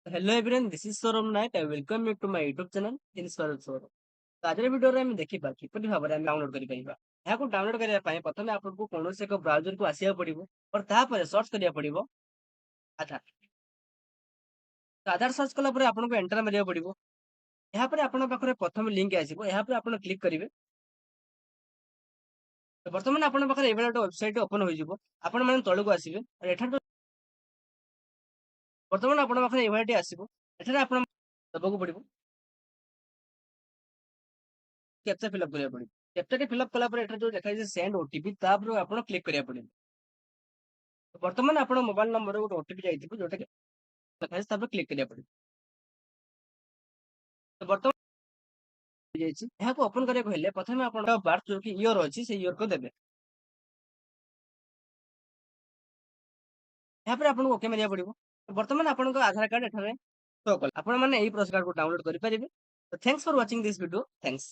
Hello everyone, this is Saurabh Nayak. I welcome you to my YouTube channel inspire Saurabh. तो आज video रे हम देखिबा किपरि भाबरे हम डाउनलोड करि परिबा। याको डाउनलोड करिया पय प्रथमे आपनको कोनोसे एक ब्राउजर को आसिया पड़िबो और ता पर सर्च करिया पड़िबो आधार। तो आधार सर्च कला पर आपनको एंटर मारिया पड़िबो। यहाँ पर आपन पाखरे प्रथम लिंक आसीबो, यहाँ पर आपन क्लिक करिवे। तो वर्तमान आपन पाखरे एबेला वेबसाइट ओपन होई जिवो। आपन माने तळको आसीबे और एठा वर्तमान आपन पाखरे एभाटी आसीबो। एठारे आपन दबको पड़िबो, कैप्चा फिल अप करिया पड़िबो। कैप्चा के फिल अप कला पर एठा जो देखा जे सेंड ओटीपी ता पर आपन क्लिक करिया पड़िबो। तो वर्तमान आपन मोबाइल नंबर रे ओटीपी जाइथिबो जोटा के देखा जे ता पर क्लिक करिया पड़िबो। तो वर्तमान ଯାଇଛି ଏହାକୁ ଓପନ କରିବାକୁ ହେଲେ ପ୍ରଥମେ ଆପଣଙ୍କ ବାର୍ଥ ଯୋଉ କି ଇୟର ଅଛି ସେଇ ଇୟର କୁ ଦେବେ। ଏହାପରେ ଆପଣଙ୍କୁ ଓକେ ମାରିବାକୁ ପଡିବ। ବର୍ତ୍ତମାନ ଆପଣଙ୍କ ଆଧାର କାର୍ଡ ଏଠାରେ ଶୋ କଲା। ଆପଣମାନେ ଏହି ପ୍ରୋସେସ କାର୍ଡକୁ ଡାଉନଲୋଡ କରିପାରିବେ। Thanks for watching this video. Thanks.